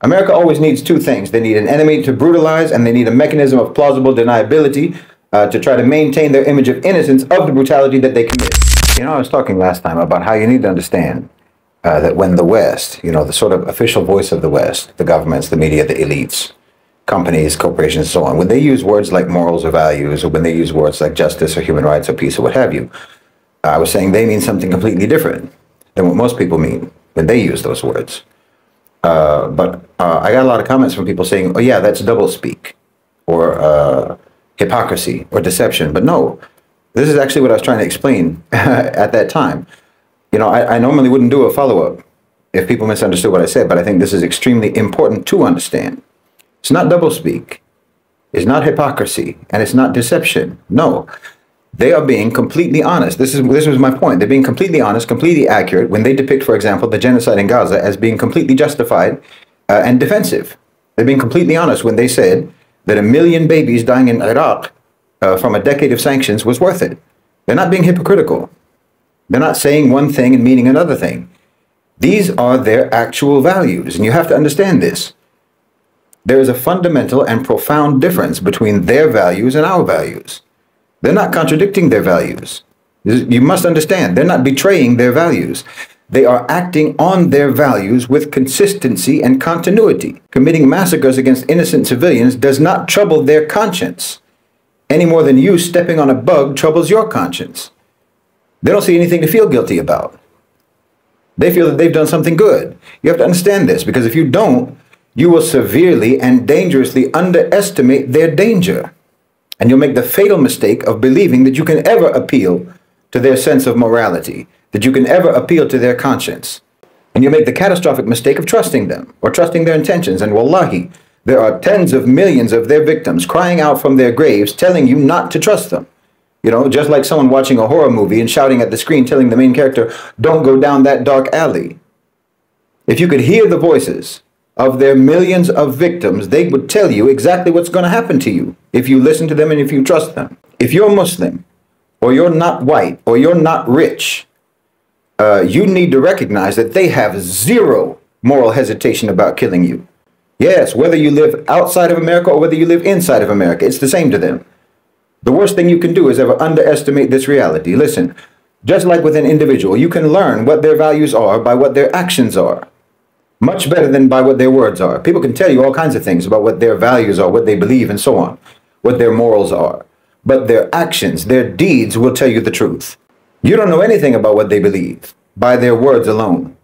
America always needs two things. They need an enemy to brutalize, and they need a mechanism of plausible deniability to try to maintain their image of innocence of the brutality that they commit. You know, I was talking last time about how you need to understand that when the West, you know, the sort of official voice of the West, the governments, the media, the elites, companies, corporations, and so on, when they use words like morals or values, or when they use words like justice or human rights or peace or what have you, I was saying they mean something completely different than what most people mean when they use those words. But I got a lot of comments from people saying, oh yeah, that's doublespeak, or hypocrisy, or deception. But no, this is actually what I was trying to explain at that time. You know, I normally wouldn't do a follow-up if people misunderstood what I said, but I think this is extremely important to understand. It's not doublespeak, it's not hypocrisy, and it's not deception. No, they are being completely honest. This was my point. They're being completely honest, completely accurate when they depict, for example, the genocide in Gaza as being completely justified and defensive. They're being completely honest when they said that 1 million babies dying in Iraq from a decade of sanctions was worth it. They're not being hypocritical. They're not saying one thing and meaning another thing. These are their actual values, and you have to understand this. There is a fundamental and profound difference between their values and our values. They're not contradicting their values. You must understand, they're not betraying their values. They are acting on their values with consistency and continuity. Committing massacres against innocent civilians does not trouble their conscience, any more than you stepping on a bug troubles your conscience. They don't see anything to feel guilty about. They feel that they've done something good. You have to understand this, because if you don't, you will severely and dangerously underestimate their danger. And you'll make the fatal mistake of believing that you can ever appeal to their sense of morality, that you can ever appeal to their conscience. And you'll make the catastrophic mistake of trusting them, or trusting their intentions. And wallahi, there are tens of millions of their victims crying out from their graves, telling you not to trust them. You know, just like someone watching a horror movie and shouting at the screen, telling the main character, don't go down that dark alley. If you could hear the voices of their millions of victims, they would tell you exactly what's going to happen to you if you listen to them and if you trust them. If you're Muslim, or you're not white, or you're not rich, you need to recognize that they have zero moral hesitation about killing you. Yes, whether you live outside of America or whether you live inside of America, it's the same to them. The worst thing you can do is ever underestimate this reality. Listen, just like with an individual, you can learn what their values are by what their actions are. Much better than by what their words are. People can tell you all kinds of things about what their values are, what they believe, and so on, what their morals are. But their actions, their deeds will tell you the truth. You don't know anything about what they believe by their words alone.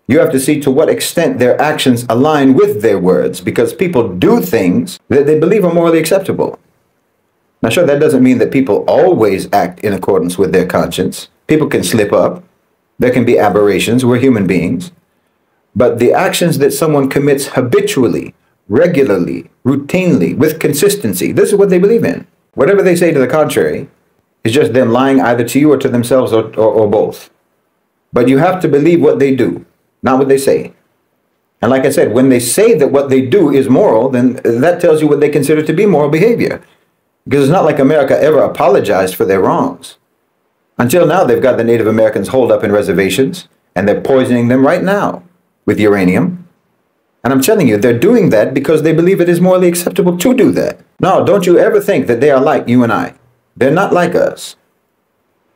You have to see to what extent their actions align with their words, because people do things that they believe are morally acceptable. Now, sure, that doesn't mean that people always act in accordance with their conscience. People can slip up. There can be aberrations. We're human beings. But the actions that someone commits habitually, regularly, routinely, with consistency, this is what they believe in. Whatever they say to the contrary is just them lying either to you or to themselves, or both. But you have to believe what they do, not what they say. And like I said, when they say that what they do is moral, then that tells you what they consider to be moral behavior. Because it's not like America ever apologized for their wrongs. Until now, they've got the Native Americans holed up in reservations, and they're poisoning them right now with uranium. And I'm telling you, they're doing that because they believe it is morally acceptable to do that. No, don't you ever think that they are like you and I. They're not like us.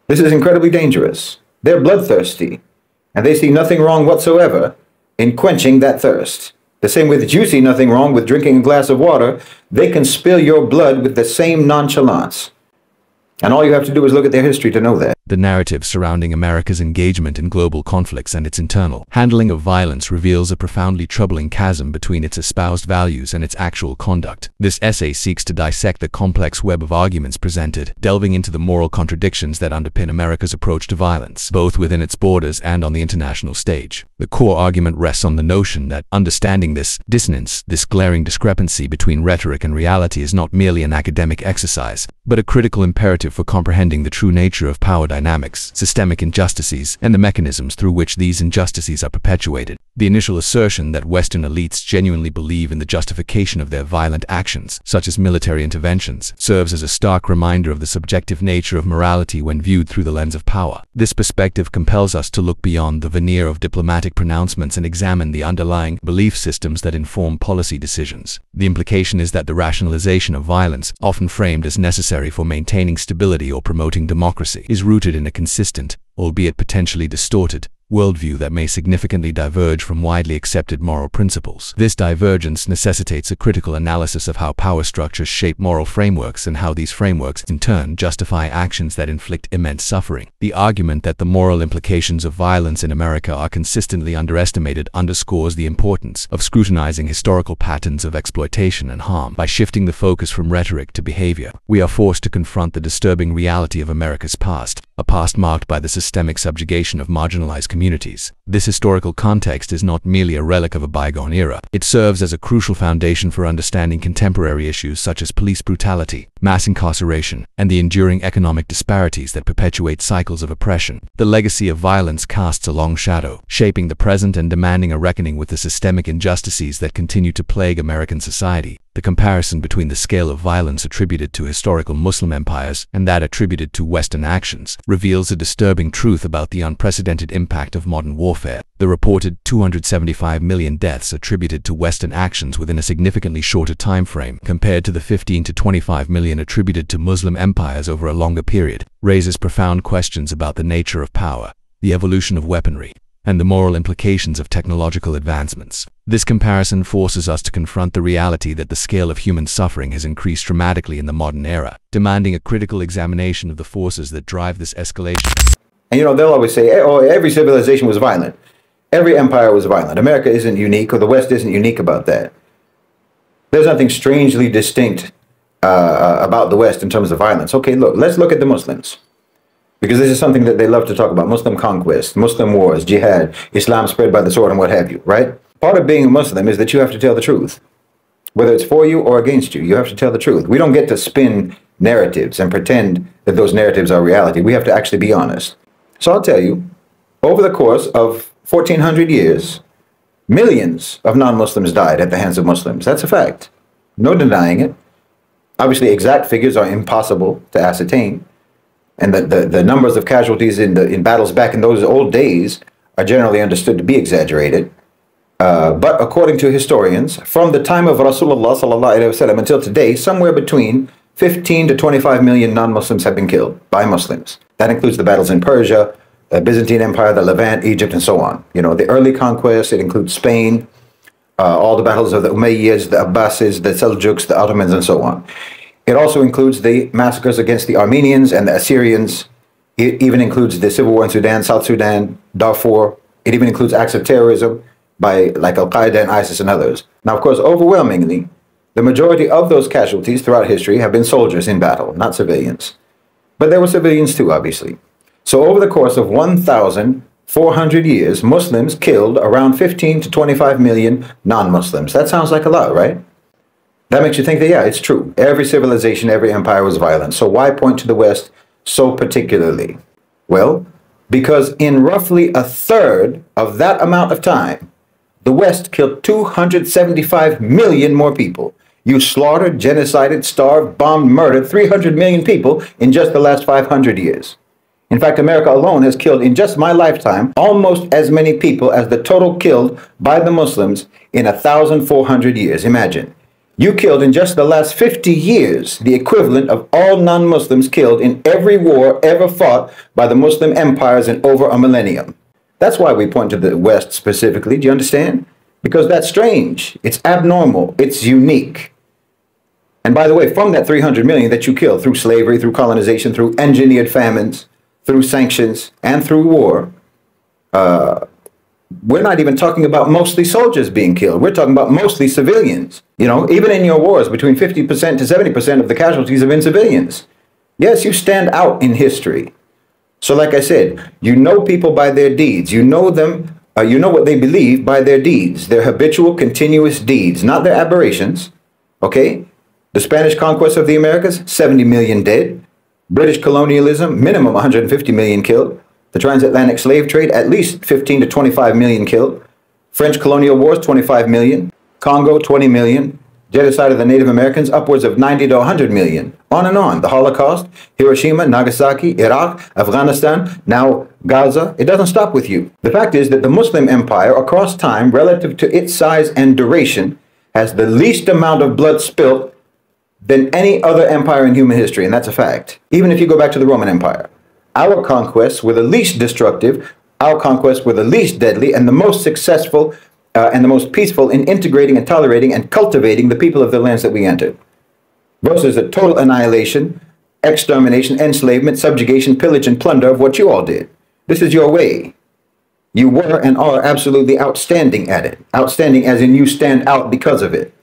This is incredibly dangerous. They're bloodthirsty, and they see nothing wrong whatsoever in quenching that thirst. The same way that you see nothing wrong with drinking a glass of water, they can spill your blood with the same nonchalance. And all you have to do is look at their history to know that. The narrative surrounding America's engagement in global conflicts and its internal handling of violence reveals a profoundly troubling chasm between its espoused values and its actual conduct. This essay seeks to dissect the complex web of arguments presented, delving into the moral contradictions that underpin America's approach to violence, both within its borders and on the international stage. The core argument rests on the notion that understanding this dissonance, this glaring discrepancy between rhetoric and reality, is not merely an academic exercise, but a critical imperative for comprehending the true nature of power dynamics, systemic injustices, and the mechanisms through which these injustices are perpetuated. The initial assertion that Western elites genuinely believe in the justification of their violent actions, such as military interventions, serves as a stark reminder of the subjective nature of morality when viewed through the lens of power. This perspective compels us to look beyond the veneer of diplomatic pronouncements and examine the underlying belief systems that inform policy decisions. The implication is that the rationalization of violence, often framed as necessary for maintaining stability or promoting democracy, is rooted in a consistent, albeit potentially distorted, worldview that may significantly diverge from widely accepted moral principles. This divergence necessitates a critical analysis of how power structures shape moral frameworks and how these frameworks, in turn, justify actions that inflict immense suffering. The argument that the moral implications of violence in America are consistently underestimated underscores the importance of scrutinizing historical patterns of exploitation and harm. By shifting the focus from rhetoric to behavior, we are forced to confront the disturbing reality of America's past, a past marked by the systemic subjugation of marginalized communities. This historical context is not merely a relic of a bygone era. It serves as a crucial foundation for understanding contemporary issues such as police brutality, mass incarceration, and the enduring economic disparities that perpetuate cycles of oppression. The legacy of violence casts a long shadow, shaping the present and demanding a reckoning with the systemic injustices that continue to plague American society. The comparison between the scale of violence attributed to historical Muslim empires and that attributed to Western actions reveals a disturbing truth about the unprecedented impact of modern warfare. The reported 275 million deaths attributed to Western actions within a significantly shorter time frame compared to the 15 to 25 million attributed to Muslim empires over a longer period raises profound questions about the nature of power, the evolution of weaponry, and the moral implications of technological advancements. This comparison forces us to confront the reality that the scale of human suffering has increased dramatically in the modern era, demanding a critical examination of the forces that drive this escalation. And they'll always say, oh, every civilization was violent. Every empire was violent. America isn't unique, or the West isn't unique about that. There's nothing strangely distinct about the West in terms of violence. Okay, let's look at the Muslims. Because this is something that they love to talk about. Muslim conquest, Muslim wars, jihad, Islam spread by the sword, and what have you, right? Part of being a Muslim is that you have to tell the truth. Whether it's for you or against you, you have to tell the truth. We don't get to spin narratives and pretend that those narratives are reality. We have to actually be honest. So I'll tell you, over the course of 1400 years, millions of non-Muslims died at the hands of Muslims. That's a fact. No denying it. Obviously, exact figures are impossible to ascertain. And the numbers of casualties in battles back in those old days are generally understood to be exaggerated. But according to historians, from the time of Rasulullah ﷺ until today, somewhere between 15 to 25 million non-Muslims have been killed by Muslims. That includes the battles in Persia, the Byzantine Empire, the Levant, Egypt, and so on. The early conquests, it includes Spain, all the battles of the Umayyads, the Abbasids, the Seljuks, the Ottomans, and so on. It also includes the massacres against the Armenians and the Assyrians. It even includes the civil war in Sudan, South Sudan, Darfur. It even includes acts of terrorism by like Al-Qaeda and ISIS and others. Now, of course, overwhelmingly, the majority of those casualties throughout history have been soldiers in battle, not civilians. But there were civilians too, obviously. So over the course of 1,400 years, Muslims killed around 15 to 25 million non-Muslims. That sounds like a lot, right? That makes you think that, yeah, it's true. Every civilization, every empire was violent. So why point to the West so particularly? Well, because in roughly a third of that amount of time, the West killed 275 million more people. You slaughtered, genocided, starved, bombed, murdered 300 million people in just the last 500 years. In fact, America alone has killed in just my lifetime almost as many people as the total killed by the Muslims in 1,400 years. Imagine. You killed in just the last 50 years the equivalent of all non-Muslims killed in every war ever fought by the Muslim empires in over a millennium. That's why we point to the West specifically. Do you understand? Because that's strange. It's abnormal. It's unique. And by the way, from that 300 million that you killed through slavery, through colonization, through engineered famines, through sanctions, and through war, we're not even talking about mostly soldiers being killed. We're talking about mostly civilians. Even in your wars, between 50% to 70% of the casualties have been civilians. Yes, you stand out in history. So like I said, you know people by their deeds. You know them, you know what they believe by their deeds, their habitual, continuous deeds, not their aberrations. Okay? The Spanish conquest of the Americas, 70 million dead. British colonialism, minimum 150 million killed. The transatlantic slave trade, at least 15 to 25 million killed. French colonial wars, 25 million. Congo, 20 million. Genocide of the Native Americans, upwards of 90 to 100 million. On and on. The Holocaust, Hiroshima, Nagasaki, Iraq, Afghanistan, now Gaza. It doesn't stop with you. The fact is that the Muslim empire across time, relative to its size and duration, has the least amount of blood spilt than any other empire in human history, and that's a fact. Even if you go back to the Roman Empire. Our conquests were the least destructive, our conquests were the least deadly, and the most successful and the most peaceful in integrating and tolerating and cultivating the people of the lands that we entered. Versus the total annihilation, extermination, enslavement, subjugation, pillage, and plunder of what you all did. This is your way. You were and are absolutely outstanding at it. Outstanding as in you stand out because of it.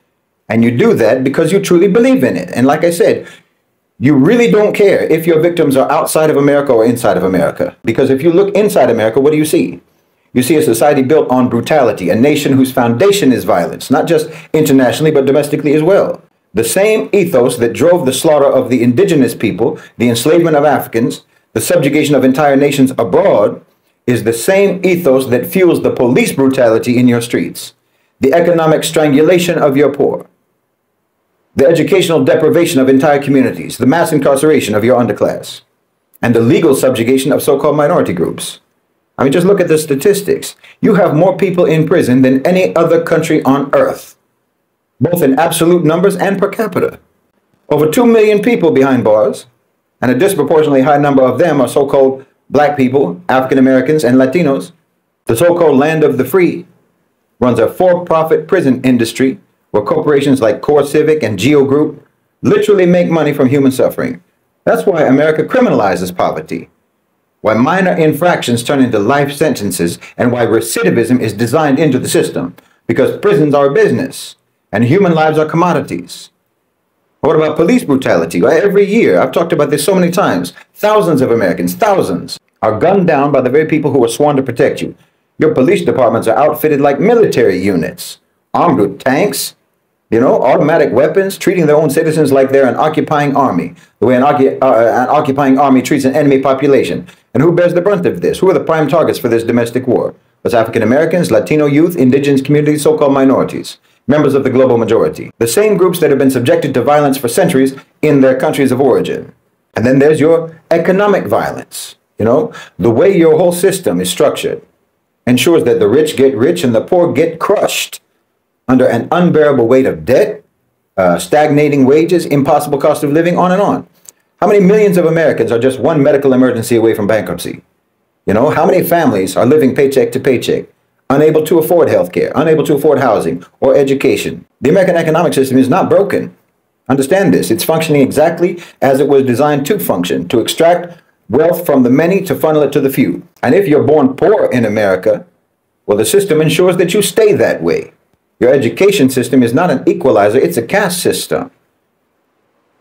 And you do that because you truly believe in it. And like I said, you really don't care if your victims are outside of America or inside of America. Because if you look inside America, what do you see? You see a society built on brutality, a nation whose foundation is violence, not just internationally, but domestically as well. The same ethos that drove the slaughter of the indigenous people, the enslavement of Africans, the subjugation of entire nations abroad, is the same ethos that fuels the police brutality in your streets, the economic strangulation of your poor, the educational deprivation of entire communities, the mass incarceration of your underclass, and the legal subjugation of so-called minority groups. I mean, just look at the statistics. You have more people in prison than any other country on earth, both in absolute numbers and per capita. Over 2 million people behind bars, and a disproportionately high number of them are so-called black people, African Americans, and Latinos. The so-called land of the free runs a for-profit prison industry where corporations like Core Civic and Geo Group literally make money from human suffering. That's why America criminalizes poverty, why minor infractions turn into life sentences, and why recidivism is designed into the system, because prisons are a business and human lives are commodities. What about police brutality? Well, every year, I've talked about this so many times, thousands of Americans, thousands, are gunned down by the very people who are sworn to protect you. Your police departments are outfitted like military units, armed with tanks, automatic weapons, treating their own citizens like they're an occupying army, the way an occupying army treats an enemy population. And who bears the brunt of this? Who are the prime targets for this domestic war? It's African Americans, Latino youth, indigenous communities, so-called minorities, members of the global majority. The same groups that have been subjected to violence for centuries in their countries of origin. And then there's your economic violence. The way your whole system is structured ensures that the rich get rich and the poor get crushed under an unbearable weight of debt, stagnating wages, impossible cost of living, on and on. How many millions of Americans are just one medical emergency away from bankruptcy? How many families are living paycheck to paycheck, unable to afford health care, unable to afford housing or education? The American economic system is not broken. Understand this. It's functioning exactly as it was designed to function, to extract wealth from the many to funnel it to the few. And if you're born poor in America, well, the system ensures that you stay that way. Your education system is not an equalizer, it's a caste system.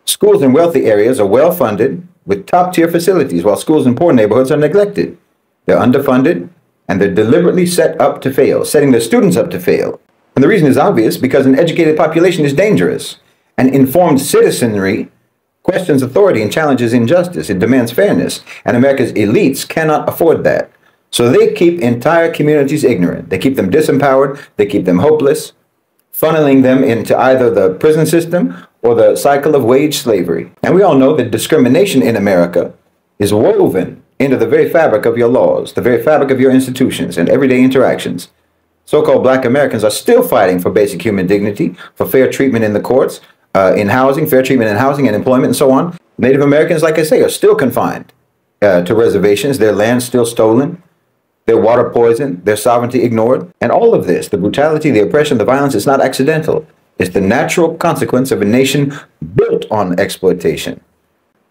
Schools in wealthy areas are well-funded with top-tier facilities, while schools in poor neighborhoods are neglected. They're underfunded, and they're deliberately set up to fail, setting their students up to fail. And the reason is obvious, because an educated population is dangerous. An informed citizenry questions authority and challenges injustice. It demands fairness, and America's elites cannot afford that. So they keep entire communities ignorant. They keep them disempowered. They keep them hopeless, funneling them into either the prison system or the cycle of wage slavery. And we all know that discrimination in America is woven into the very fabric of your laws, the very fabric of your institutions and everyday interactions. So-called black Americans are still fighting for basic human dignity, for fair treatment in the courts, in housing, fair treatment in housing and employment and so on. Native Americans, like I say, are still confined to reservations, their land still stolen, their water poisoned, their sovereignty ignored. And all of this, the brutality, the oppression, the violence, is not accidental. It's the natural consequence of a nation built on exploitation.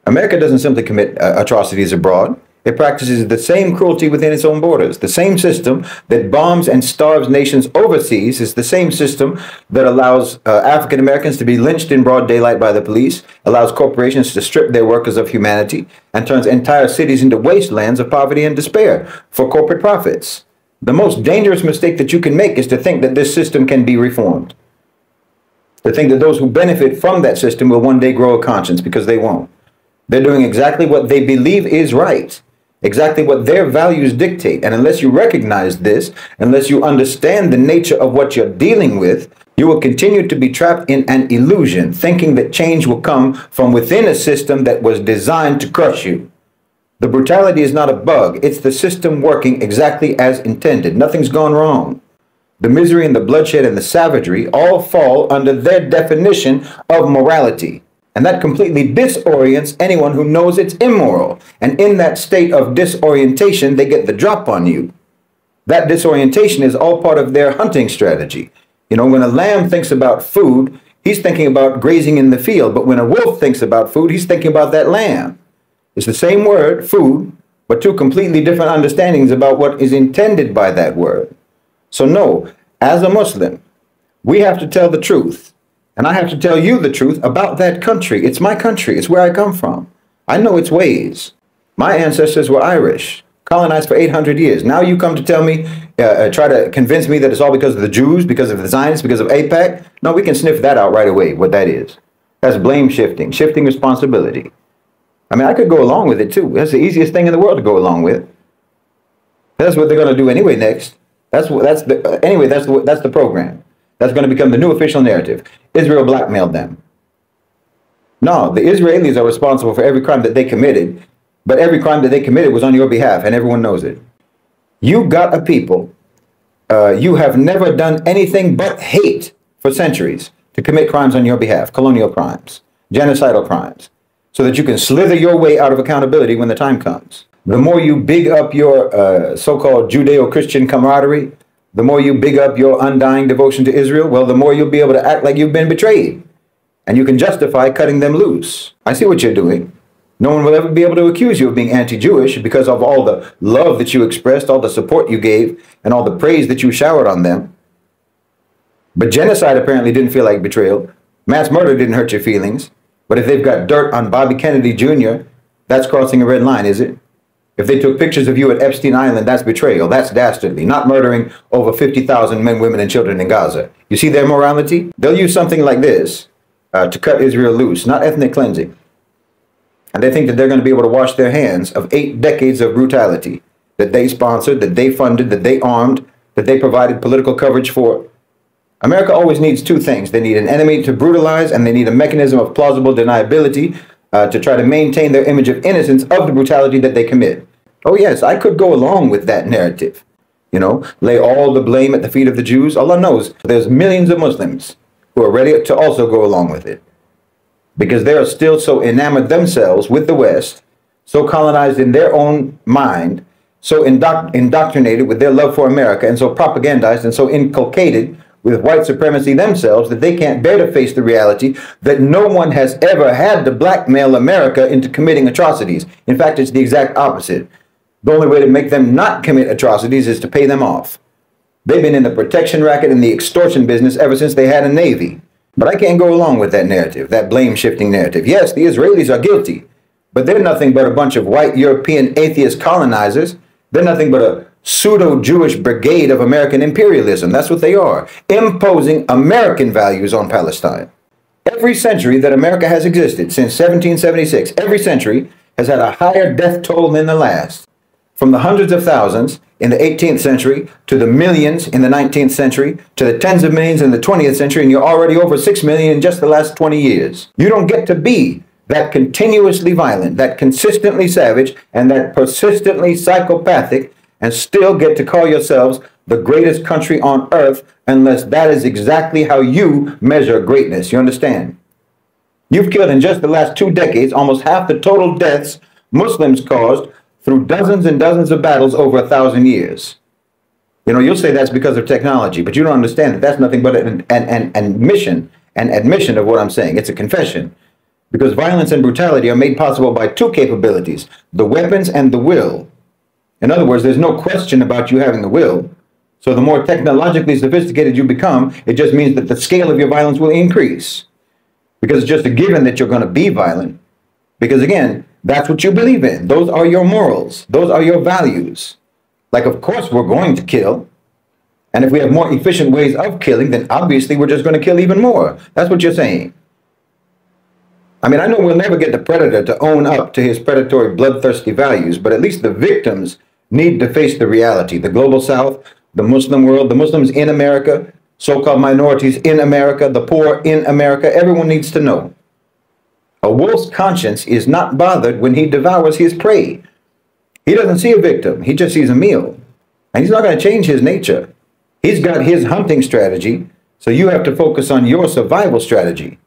America doesn't simply commit atrocities abroad. It practices the same cruelty within its own borders. The same system that bombs and starves nations overseas is the same system that allows African Americans to be lynched in broad daylight by the police, allows corporations to strip their workers of humanity, and turns entire cities into wastelands of poverty and despair for corporate profits. The most dangerous mistake that you can make is to think that this system can be reformed. To think that those who benefit from that system will one day grow a conscience, because they won't. They're doing exactly what they believe is right. exactly what their values dictate. And unless you recognize this, unless you understand the nature of what you're dealing with, you will continue to be trapped in an illusion, thinking that change will come from within a system that was designed to crush you. The brutality is not a bug. It's the system working exactly as intended. Nothing's gone wrong. The misery and the bloodshed and the savagery all fall under their definition of morality. And that completely disorients anyone who knows it's immoral. And in that state of disorientation, they get the drop on you. That disorientation is all part of their hunting strategy. You know, when a lamb thinks about food, he's thinking about grazing in the field. But when a wolf thinks about food, he's thinking about that lamb. It's the same word, food, but two completely different understandings about what is intended by that word. So no, as a Muslim, we have to tell the truth. And I have to tell you the truth about that country. It's my country. It's where I come from. I know its ways. My ancestors were Irish, colonized for 800 years. Now you come to tell me, try to convince me that it's all because of the Jews, because of the Zionists, because of AIPAC. No, we can sniff that out right away, what that is. That's blame shifting, shifting responsibility. I mean, I could go along with it too. That's the easiest thing in the world to go along with. That's what they're going to do anyway next. That's the program. That's going to become the new official narrative. Israel blackmailed them. No, the Israelis are responsible for every crime that they committed, but every crime that they committed was on your behalf, and everyone knows it. You got a people, you have never done anything but hate for centuries to commit crimes on your behalf, colonial crimes, genocidal crimes, so that you can slither your way out of accountability when the time comes. The more you big up your so-called Judeo-Christian camaraderie, the more you big up your undying devotion to Israel, well, the more you'll be able to act like you've been betrayed. And you can justify cutting them loose. I see what you're doing. No one will ever be able to accuse you of being anti-Jewish because of all the love that you expressed, all the support you gave, and all the praise that you showered on them. But genocide apparently didn't feel like betrayal. Mass murder didn't hurt your feelings. But if they've got dirt on Bobby Kennedy Jr., that's crossing a red line, is it? If they took pictures of you at Epstein Island, that's betrayal. That's dastardly. Not murdering over 50,000 men, women, and children in Gaza. You see their morality? They'll use something like this to cut Israel loose, not ethnic cleansing. And they think that they're going to be able to wash their hands of 8 decades of brutality that they sponsored, that they funded, that they armed, that they provided political coverage for. America always needs two things. They need an enemy to brutalize, and they need a mechanism of plausible deniability to try to maintain their image of innocence of the brutality that they commit. Oh yes, I could go along with that narrative. You know, lay all the blame at the feet of the Jews. Allah knows there's millions of Muslims who are ready to also go along with it. Because they are still so enamored themselves with the West, so colonized in their own mind, so indoctrinated with their love for America, and so propagandized and so inculcated with white supremacy themselves that they can't bear to face the reality that no one has ever had to blackmail America into committing atrocities. In fact, it's the exact opposite. The only way to make them not commit atrocities is to pay them off. They've been in the protection racket and the extortion business ever since they had a navy. But I can't go along with that narrative, that blame-shifting narrative. Yes, the Israelis are guilty, but they're nothing but a bunch of white European atheist colonizers. They're nothing but a pseudo-Jewish brigade of American imperialism. That's what they are, imposing American values on Palestine. Every century that America has existed, since 1776, every century has had a higher death toll than the last. From the hundreds of thousands in the 18th century, to the millions in the 19th century, to the tens of millions in the 20th century, and you're already over 6 million in just the last 20 years. You don't get to be that continuously violent, that consistently savage, and that persistently psychopathic, and still get to call yourselves the greatest country on earth unless that is exactly how you measure greatness. You understand? You've killed in just the last 2 decades almost half the total deaths Muslims caused through dozens and dozens of battles over 1,000 years. You know, you'll say that's because of technology, but you don't understand that that's nothing but an admission of what I'm saying. It's a confession. Because violence and brutality are made possible by 2 capabilities, the weapons and the will. In other words, there's no question about you having the will. So the more technologically sophisticated you become, it just means that the scale of your violence will increase. Because it's just a given that you're going to be violent. Because again, that's what you believe in. Those are your morals. Those are your values. Like, of course, we're going to kill. And if we have more efficient ways of killing, then obviously we're just going to kill even more. That's what you're saying. I mean, I know we'll never get the predator to own up to his predatory, bloodthirsty values, but at least the victims need to face the reality. The global South, the Muslim world, the Muslims in America, so-called minorities in America, the poor in America, everyone needs to know. A wolf's conscience is not bothered when he devours his prey. He doesn't see a victim. He just sees a meal. And he's not going to change his nature. He's got his hunting strategy, so you have to focus on your survival strategy.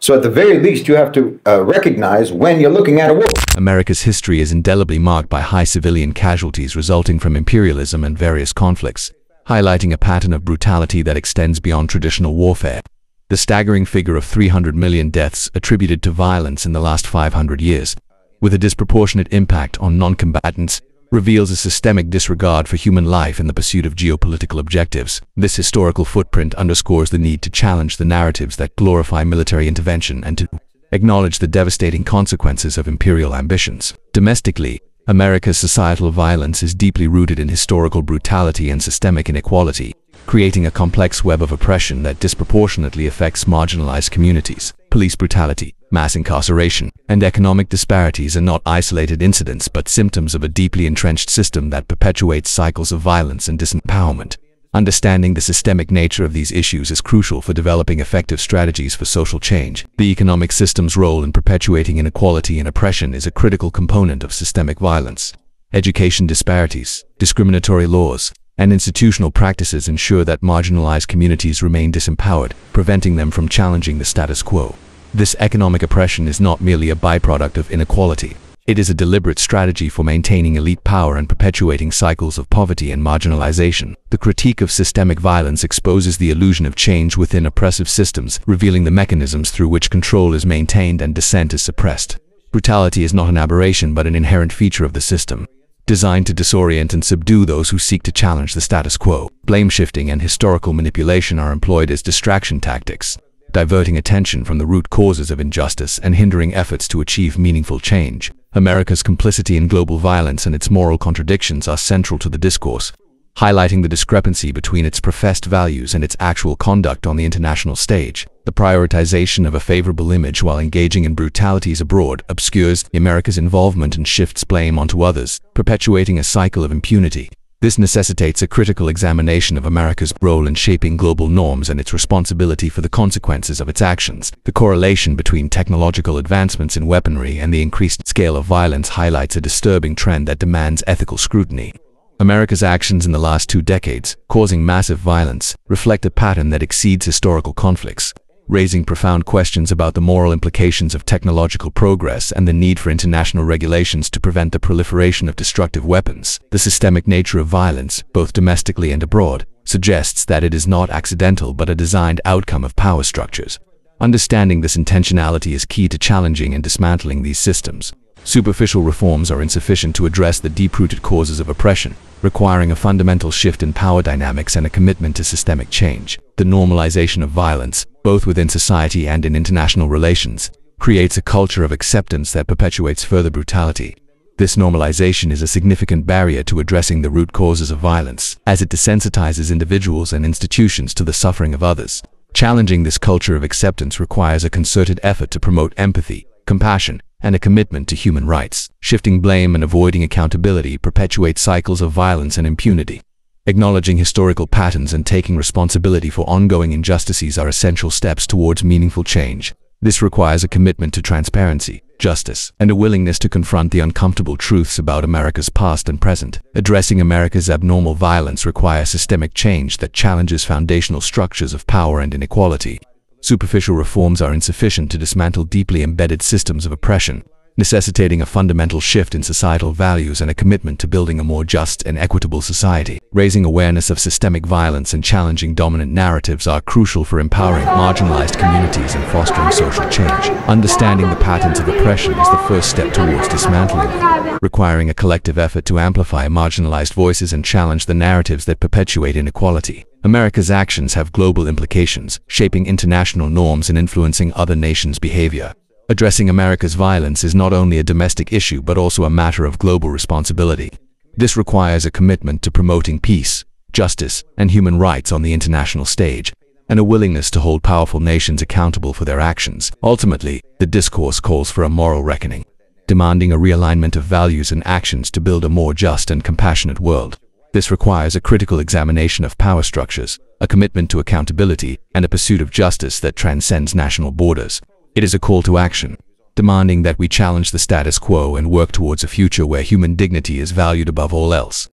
So at the very least, you have to recognize when you're looking at a wolf. America's history is indelibly marked by high civilian casualties resulting from imperialism and various conflicts, highlighting a pattern of brutality that extends beyond traditional warfare. The staggering figure of 300 million deaths attributed to violence in the last 500 years, with a disproportionate impact on non-combatants, reveals a systemic disregard for human life in the pursuit of geopolitical objectives. This historical footprint underscores the need to challenge the narratives that glorify military intervention and to acknowledge the devastating consequences of imperial ambitions. Domestically, America's societal violence is deeply rooted in historical brutality and systemic inequality, creating a complex web of oppression that disproportionately affects marginalized communities. Police brutality, mass incarceration, and economic disparities are not isolated incidents but symptoms of a deeply entrenched system that perpetuates cycles of violence and disempowerment. Understanding the systemic nature of these issues is crucial for developing effective strategies for social change. The economic system's role in perpetuating inequality and oppression is a critical component of systemic violence. Education disparities, discriminatory laws, and institutional practices ensure that marginalized communities remain disempowered, preventing them from challenging the status quo. This economic oppression is not merely a byproduct of inequality. It is a deliberate strategy for maintaining elite power and perpetuating cycles of poverty and marginalization. The critique of systemic violence exposes the illusion of change within oppressive systems, revealing the mechanisms through which control is maintained and dissent is suppressed. Brutality is not an aberration but an inherent feature of the system, designed to disorient and subdue those who seek to challenge the status quo. Blame shifting and historical manipulation are employed as distraction tactics, diverting attention from the root causes of injustice and hindering efforts to achieve meaningful change. America's complicity in global violence and its moral contradictions are central to the discourse, highlighting the discrepancy between its professed values and its actual conduct on the international stage. The prioritization of a favorable image while engaging in brutalities abroad obscures America's involvement and shifts blame onto others, perpetuating a cycle of impunity. This necessitates a critical examination of America's role in shaping global norms and its responsibility for the consequences of its actions. The correlation between technological advancements in weaponry and the increased scale of violence highlights a disturbing trend that demands ethical scrutiny. America's actions in the last 2 decades, causing massive violence, reflect a pattern that exceeds historical conflicts, raising profound questions about the moral implications of technological progress and the need for international regulations to prevent the proliferation of destructive weapons. The systemic nature of violence, both domestically and abroad, suggests that it is not accidental but a designed outcome of power structures. Understanding this intentionality is key to challenging and dismantling these systems. Superficial reforms are insufficient to address the deep-rooted causes of oppression, requiring a fundamental shift in power dynamics and a commitment to systemic change. The normalization of violence, both within society and in international relations, creates a culture of acceptance that perpetuates further brutality. This normalization is a significant barrier to addressing the root causes of violence, as it desensitizes individuals and institutions to the suffering of others. Challenging this culture of acceptance requires a concerted effort to promote empathy, compassion, and a commitment to human rights. Shifting blame and avoiding accountability perpetuates cycles of violence and impunity. Acknowledging historical patterns and taking responsibility for ongoing injustices are essential steps towards meaningful change. This requires a commitment to transparency, justice, and a willingness to confront the uncomfortable truths about America's past and present. Addressing America's abnormal violence requires systemic change that challenges foundational structures of power and inequality. Superficial reforms are insufficient to dismantle deeply embedded systems of oppression, necessitating a fundamental shift in societal values and a commitment to building a more just and equitable society. Raising awareness of systemic violence and challenging dominant narratives are crucial for empowering marginalized communities and fostering social change. Understanding the patterns of oppression is the first step towards dismantling them, requiring a collective effort to amplify marginalized voices and challenge the narratives that perpetuate inequality. America's actions have global implications, shaping international norms and influencing other nations' behavior. Addressing America's violence is not only a domestic issue but also a matter of global responsibility. This requires a commitment to promoting peace, justice, and human rights on the international stage. and a willingness to hold powerful nations accountable for their actions. Ultimately, the discourse calls for a moral reckoning, demanding a realignment of values and actions to build a more just and compassionate world. This requires a critical examination of power structures, a commitment to accountability, and a pursuit of justice that transcends national borders. It is a call to action, demanding that we challenge the status quo and work towards a future where human dignity is valued above all else.